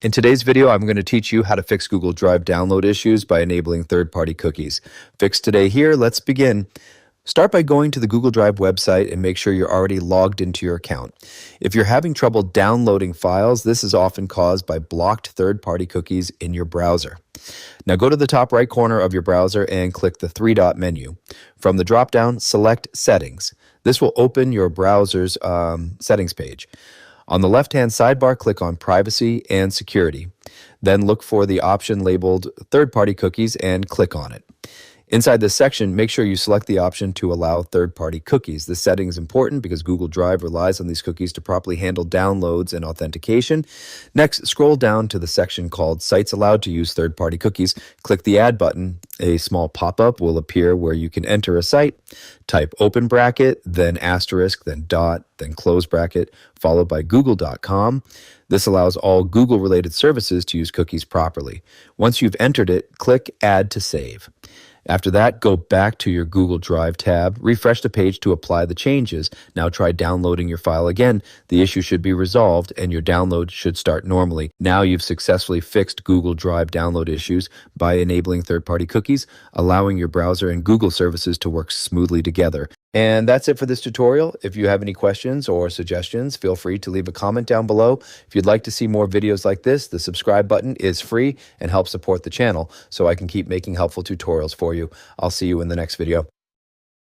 In today's video, I'm going to teach you how to fix Google Drive download issues by enabling third-party cookies. Fix today here, let's begin. Start by going to the Google Drive website and make sure you're already logged into your account. If you're having trouble downloading files, this is often caused by blocked third-party cookies in your browser. Now go to the top right corner of your browser and click the three-dot menu. From the drop-down, select Settings. This will open your browser's settings page. On the left-hand sidebar, click on Privacy and Security. Then look for the option labeled Third-Party Cookies and click on it. Inside this section, make sure you select the option to allow third-party cookies. This setting is important because Google Drive relies on these cookies to properly handle downloads and authentication. Next, scroll down to the section called Sites Allowed to Use Third-Party Cookies. Click the Add button. A small pop-up will appear where you can enter a site, type open bracket, then asterisk, then dot, then close bracket, followed by google.com. This allows all Google-related services to use cookies properly. Once you've entered it, click Add to Save. After that, go back to your Google Drive tab, refresh the page to apply the changes. Now try downloading your file again. The issue should be resolved and your download should start normally. Now you've successfully fixed Google Drive download issues by enabling third-party cookies, allowing your browser and Google services to work smoothly together. And that's it for this tutorial. If you have any questions or suggestions, feel free to leave a comment down below. If you'd like to see more videos like this, the subscribe button is free and helps support the channel so I can keep making helpful tutorials for you. I'll see you in the next video.